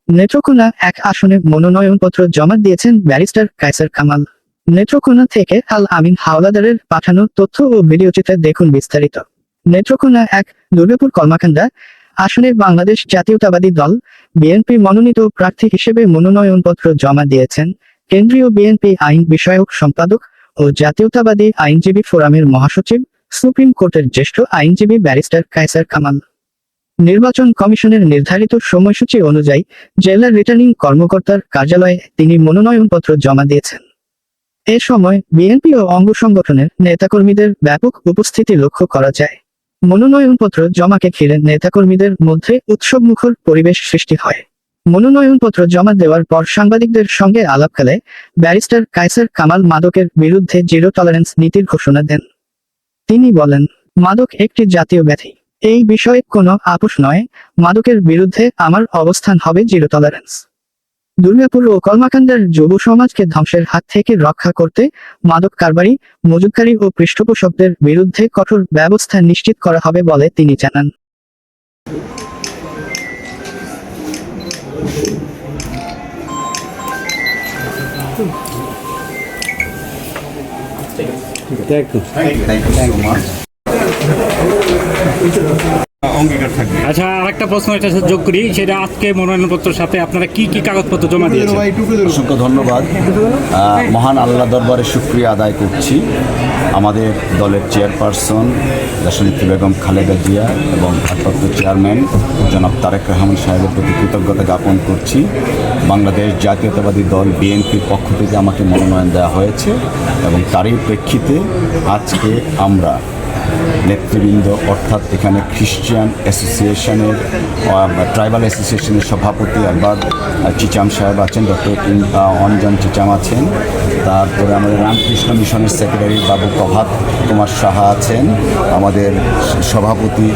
নেত্রকোনা এক আসনে মনোনয়নপত্র জমা দিয়েছেন ব্যারিস্টার কায়সার কামাল। নেত্রকোনা থেকে আল আমিন হাওলাদারের পাঠানো তথ্য ও ভিডিওচিত্রে দেখুন বিস্তারিত। নেত্রকোনা এক দুর্গাপুর কলমাকান্দা আসনে বাংলাদেশ জাতীয়তাবাদী দল বিএনপি মনোনীত প্রার্থী হিসেবে মনোনয়নপত্র জমা দিয়েছেন কেন্দ্রীয় বিএনপি আইন বিষয়ক সম্পাদক ও জাতীয়তাবাদী আইনজীবী ফোরামের মহাসচিব, সুপ্রিম কোর্টের জ্যেষ্ঠ আইনজীবী ব্যারিস্টার কায়সার কামাল। নির্বাচন কমিশনের নির্ধারিত সময়সূচি অনুযায়ী জেলা রিটার্নিং কর্মকর্তার কার্যালয়ে তিনি মনোনয়নপত্র জমা দিয়েছেন। এ সময় বিএনপি ও অঙ্গ সংগঠনের নেতাকর্মীদের ব্যাপক উপস্থিতি লক্ষ্য করা যায়। মনোনয়নপত্র জমাকে ঘিরে নেতাকর্মীদের মধ্যে উৎসবমুখর পরিবেশ সৃষ্টি হয়। মনোনয়নপত্র জমা দেওয়ার পর সাংবাদিকদের সঙ্গে আলাপকালে ব্যারিস্টার কায়সার কামাল মাদকের বিরুদ্ধে জিরো টলারেন্স নীতির ঘোষণা দেন। তিনি বলেন, মাদক একটি জাতীয় ব্যাধি। এই বিষয়ে কোনো আপোষ নয়। মাদকের বিরুদ্ধে আমার অবস্থান হবে জিরো টলারেন্স। দুর্গাপুর ও কলমাকান্দার যুব সমাজকে ধ্বংসের হাত থেকে রক্ষা করতে মাদক কারবারি, মজুতকারী ও পৃষ্ঠপোষকদের বিরুদ্ধে কঠোর ব্যবস্থা নিশ্চিত করা হবে বলে তিনি জানান। আচ্ছা, আরেকটা প্রশ্ন এটা যোগ করি, সেটা আজকে মনোনয়নপত্রের সাথে আপনারা কি কি কাগজপত্র জমা দিয়েছেন? অসংখ্য ধন্যবাদ। মহান আল্লাহ দরবারে শুকরিয়া আদায় করছি। আমাদের দলের চেয়ারপারসন দেশনেত্রী বেগম খালেদা জিয়া এবং ভারপ্রাপ্ত চেয়ারম্যান জনাব তারেক রহমান সাহেবের প্রতি কৃতজ্ঞতা জ্ঞাপন করছি। বাংলাদেশ জাতীয়তাবাদী দল বিএনপির পক্ষ থেকে আমাকে মনোনয়ন দেওয়া হয়েছে এবং তারই প্রেক্ষিতে আজকে আমরা নেতৃবৃন্দ অর্থাৎ এখানে খ্রিস্টান অ্যাসোসিয়েশনের ট্রাইবাল অ্যাসোসিয়েশনের সভাপতি আলবাদ চিচাম সাহেব আছেন, ডক্টর অঞ্জন চিচাম আছেন, তারপরে আমাদের রামকৃষ্ণ মিশনের সেক্রেটারি বাবু প্রভাত কুমার সাহা আছেন, আমাদের সভাপতি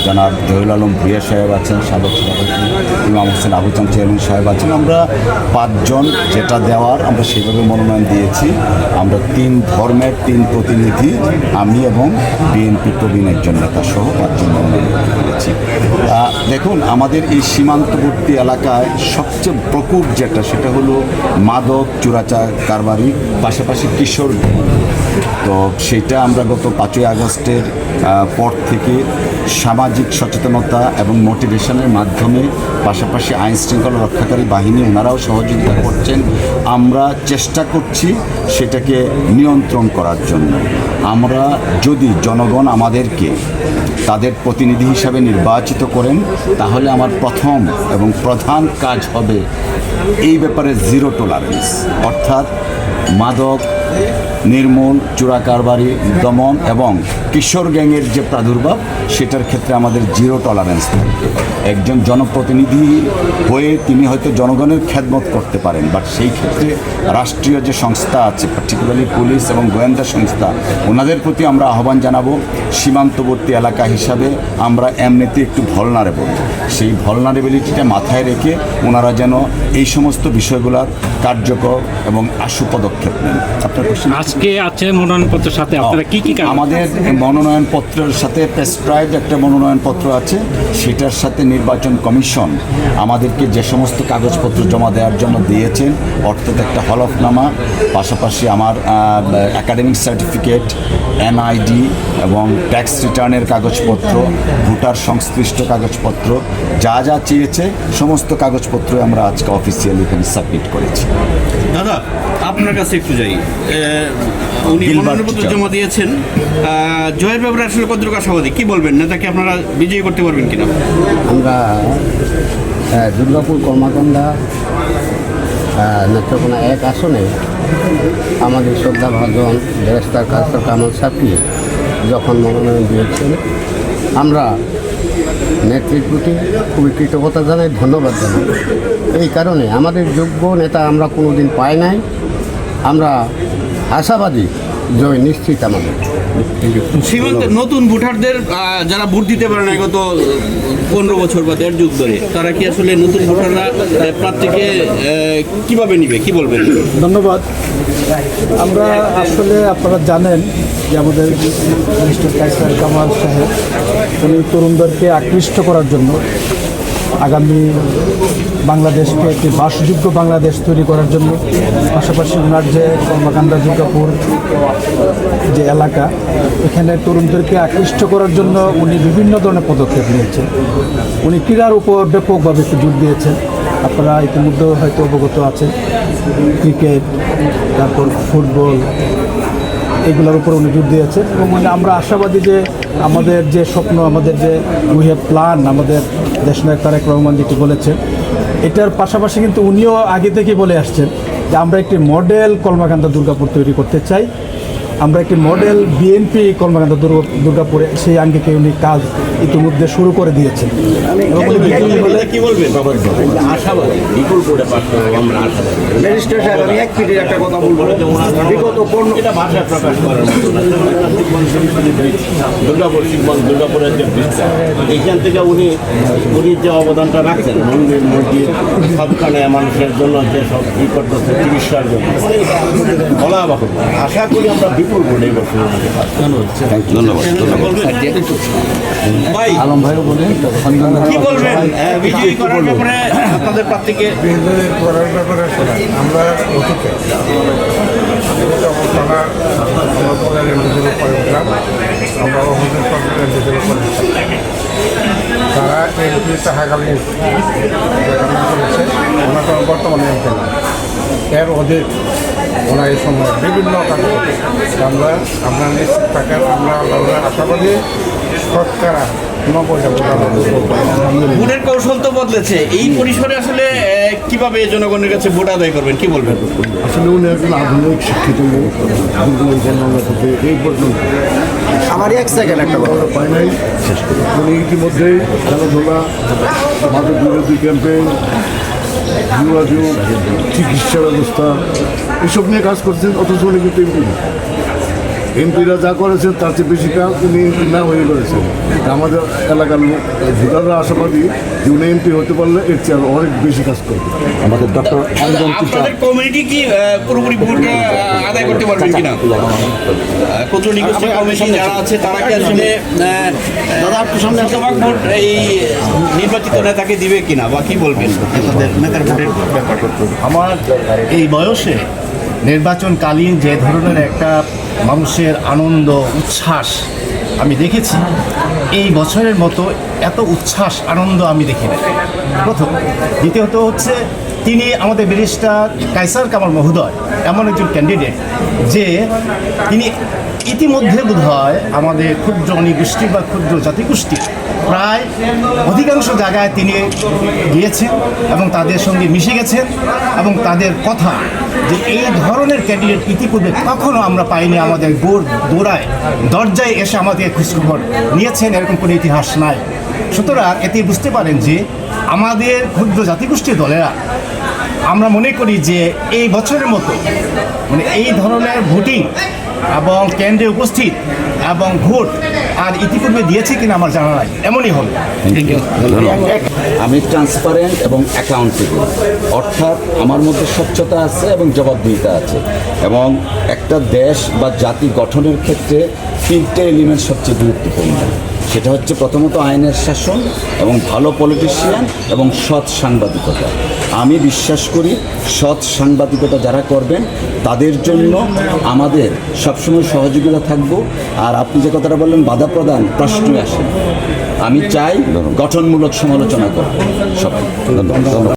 জনাব জহিরুল আলম ভুইয়া সাহেব আছেন, সাবেক সভাপতি ইমাম হোসেন আবুচান চেয়ারম্যান সাহেব আছেন। আমরা 5 জন যেটা দেওয়ার আমরা সেভাবে মনোনয়ন দিয়েছি। আমরা 3 ধর্মের 3 প্রতিনিধি, আমি এবং বিএনপি প্রবীণ একজন নেতা সহ 5 জন মনোনয়ন দিয়েছি। দেখুন, আমাদের এই সীমান্তবর্তী এলাকায় সবচেয়ে প্রকোপ যেটা সেটা হলো মাদক চোরাচার কারবারি, পাশাপাশি কিশোর। তো সেটা আমরা গত 5ই আগস্টের পর থেকে সামাজিক সচেতনতা এবং মোটিভেশনের মাধ্যমে, পাশাপাশি আইন শৃঙ্খলা রক্ষাকারী বাহিনী ওনারাও সহযোগিতা করছেন, আমরা চেষ্টা করছি সেটাকে নিয়ন্ত্রণ করার জন্য। আমরা যদি জনগণ আমাদেরকে তাদের প্রতিনিধি হিসাবে নির্বাচিত করেন, তাহলে আমার প্রথম এবং প্রধান কাজ হবে এই ব্যাপারে জিরো টলারেন্স, অর্থাৎ মাদক নির্মূল, চোরা কারবারি দমন এবং কিশোর গ্যাংয়ের যে প্রাদুর্ভাব সেটার ক্ষেত্রে আমাদের জিরো টলারেন্স থাকবে। একজন জনপ্রতিনিধি হয়ে তিনি হয়তো জনগণের খেদমত করতে পারেন, বাট সেই ক্ষেত্রে রাষ্ট্রীয় যে সংস্থা আছে, পার্টিকুলারলি পুলিশ এবং গোয়েন্দা সংস্থা, ওনাদের প্রতি আমরা আহ্বান জানাবো। সীমান্তবর্তী এলাকা হিসাবে আমরা এমনিতে একটু ভলনারেবল, সেই ভলনারেবিলিটিটা মাথায় রেখে ওনারা যেন এই সমস্ত বিষয়গুলোর কার্যকর এবং আশু পদক্ষেপ নেন। আপনার কোশ্চেন? আজকে আছে মনোনয়নপত্রের সাথে আপনারা কি কি আমাদের মনোনয়নপত্রের সাথে প্রেসক্রাইবড একটা মনোনয়নপত্র আছে, সেটার সাথে নির্বাচন কমিশন আমাদেরকে যে সমস্ত কাগজপত্র জমা দেওয়ার জন্য দিয়েছেন, অর্থাৎ একটা হলফনামা, পাশাপাশি আমার একাডেমিক সার্টিফিকেট, এনআইডি এবং ট্যাক্স রিটার্নের কাগজপত্র, ভোটার সংশ্লিষ্ট কাগজপত্র, যা যা চেয়েছে সমস্ত কাগজপত্র আমরা আজকে অফিসিয়ালি এখানে সাবমিট করেছি। দাদা, আপনার কাছে একটু যাই। উনি মনোনয়নপত্র জমা দিয়েছেন, জয়ের ব্যাপারে আসলে কতটুকু আশাবাদী, কি বলবেন? নেতাকে আপনারা বিজয়ী করতে পারবেন কিনা? আমরা দুর্গাপুর কলমাকান্দা নেত্রকোনা 1 আসনে আমাদের শ্রদ্ধাভাজন ব্যারিস্টার কায়সার কামাল সাহেবকে যখন মনোনয়ন দিয়েছেন, আমরা নেত্রীর প্রতি খুবই কৃতজ্ঞতা জানাই, ধন্যবাদ জানাই। এই কারণে আমাদের যোগ্য নেতা আমরা কোনোদিন পাই নাই। আমরা আশাবাদী জয় নিশ্চিত আমাদের। সীমান্তে নতুন ভোটারদের যারা ভোট দিতে পারে না গত 15 বছর বা 1.5 যুগ ধরে, তারা কি আসলে নতুন ভোটাররা প্রার্থীকে কিভাবে নিবে, কি বলবেন? ধন্যবাদ। আমরা আসলে আপনারা জানেন যে আমাদের মিস্টার কায়সার কামাল সাহেব উনি তরুণদেরকে আকৃষ্ট করার জন্য আগামী বাংলাদেশকে একটি বাসযোগ্য বাংলাদেশ তৈরি করার জন্য, পাশাপাশি ওনার যে কর্মকাণ্ডা দুর্গাপুর যে এলাকা, এখানে তরুণদেরকে আকৃষ্ট করার জন্য উনি বিভিন্ন ধরনের পদক্ষেপ নিয়েছেন। উনি ক্রীড়ার উপর ব্যাপকভাবে একটু জোর দিয়েছেন, আপনারা ইতিমধ্যে হয়তো অবগত আছেন। ক্রিকেট, তারপর ফুটবল, এগুলোর উপর উনি জোর দিয়েছেন এবং আমরা আশাবাদী যে আমাদের যে স্বপ্ন, আমাদের যে উই হ্যাভ প্ল্যান, আমাদের দেশনায়ক তারেক রহমান যেটি বলেছেন, এটার পাশাপাশি কিন্তু উনিও আগে থেকে বলে আসছেন যে আমরা একটি মডেল কলমাকান্দা দুর্গাপুর তৈরি করতে চাই, আমরা একটি মডেল বিএনপি কলমাকান্দা দুর্গাপুরে সেই আঙ্গিকে উনি কাজ ইতিমধ্যে শুরু করে দিয়েছেন। এবং উনি বিকেলে বলে কি বলবেন আশাবাদী বিপুল করে পাঠ করবো আমরা আশাবাদী। ম্যাজিস্ট্রেট সাহেব, আমি এক মিনিট একটা কথা বলবো। বিগত এটা ভাষায় প্রকাশ করার মতো না। দুর্গাপুর শিবগঞ্জ, দুর্গাপুরের যে ব্রিজটা, এইখান থেকে উনি যে অবদানটা রাখছেন, মন্দির মসজিদ সবখানে মানুষের জন্য যে সব ই করতেছে, চিকিৎসার জন্য বলা বাহুল্য। আশা করি আমরা বিপুল ভোটে বসে ধন্যবাদ। ভাই আলম ভাইও বলেন, কি বলবেন বিজয়ী করার ব্যাপারে আপনাদের প্রার্থীকে? করার ব্যাপারে আমরা অতীতে তারা আমরা তারা এমপি থাকাকালীন করেছে, ওনার বর্তমানে এমপি না, এর অধিক ওনার এই সময় বিভিন্ন কাজে আমরা আপনার নিশ্চিত থাকেন, আমরা আশাবাদী সরকার ভোটের কৌশল তো বদলেছে, এই পরিসরে আসলে কিভাবে জনগণের কাছে ভোট আদায় করবেন, কি বলবেন? আসলে উনি একজন আধুনিক শিক্ষিত লোক, থেকে এই পর্যন্ত আমার এক সেকেন্ড একটা কথা পাই নাই। উনি ইতিমধ্যেই খেলাধুলা, মাদক বিরোধী ক্যাম্পেইন, যোগাযোগ, চিকিৎসা ব্যবস্থা এসব নিয়ে কাজ করছেন, অথচ উনি কিন্তু এমপি না। এমপিরা যা করেছেন তার চেয়ে বেশি কাজ উনি না হয়ে করেছেন। আমাদের এলাকার লোক ভোটাররা আশাবাদী যে উনি এমপি হতে পারলে এর চেয়ে আরও অনেক বেশি কাজ করবে। আমাদের ডক্টর আপনাদের কমিউনিটি কি পুরোপুরি ভোট আদায় করতে পারবেন কিনা? ক্ষুদ্র নিগোষ্ঠী কমিটি যারা আছে তারা কি আসলে শতভাগ ভোট এই নির্বাচিত নেতাকে দিবে কিনা, বা কি বলবেন আপনাদের নেতার ভোটের ব্যাপার? আমার এই বয়সে নির্বাচনকালীন যে ধরনের একটা মানুষের আনন্দ উচ্ছ্বাস আমি দেখেছি, এই বছরের মতো এত উচ্ছ্বাস আনন্দ আমি দেখি না। প্রথম। দ্বিতীয়ত হচ্ছে তিনি আমাদের ব্যারিস্টার কায়সার কামাল মহোদয় এমন একজন ক্যান্ডিডেট যে তিনি ইতিমধ্যে বোধহয় আমাদের ক্ষুদ্র নৃগোষ্ঠী বা ক্ষুদ্র জাতিগোষ্ঠী প্রায় অধিকাংশ জায়গায় তিনি গিয়েছেন এবং তাদের সঙ্গে মিশে গেছেন, এবং তাদের কথা যে এই ধরনের ক্যান্ডিডেট ইতিপূর্বে কখনো আমরা পাইনি, আমাদের দৌড়ায় দরজায় এসে আমাদের খোঁজখবর নিয়েছেন, এরকম কোনো ইতিহাস নাই। সুতরাং এতে বুঝতে পারেন যে আমাদের ক্ষুদ্র জাতিগোষ্ঠীর দলেরা, আমরা মনে করি যে এই বছরের মতো মানে এই ধরনের ভোটিং এবং কেন্দ্রে উপস্থিত এবং ভোট আর ইতিপূর্বে দিয়েছে কিনা আমার জানা নাই, এমনই হলো। আমি ট্রান্সপারেন্ট এবং অ্যাকাউন্টেবল, অর্থাৎ আমার মধ্যে স্বচ্ছতা আছে এবং জবাবদিহিতা আছে, এবং একটা দেশ বা জাতি গঠনের ক্ষেত্রে তিনটে এলিমেন্ট সবচেয়ে গুরুত্বপূর্ণ। সেটা হচ্ছে প্রথমত আইনের শাসন এবং ভালো পলিটিশিয়ান এবং সৎ সাংবাদিকতা। আমি বিশ্বাস করি সৎ সাংবাদিকতা যারা করবেন তাদের জন্য আমাদের সবসময় সহযোগিতা থাকবো। আর আপনি যে কথাটা বললেন বাধা প্রদান প্রশ্নই আসে, আমি চাই গঠনমূলক সমালোচনা করব সব। ধন্যবাদ।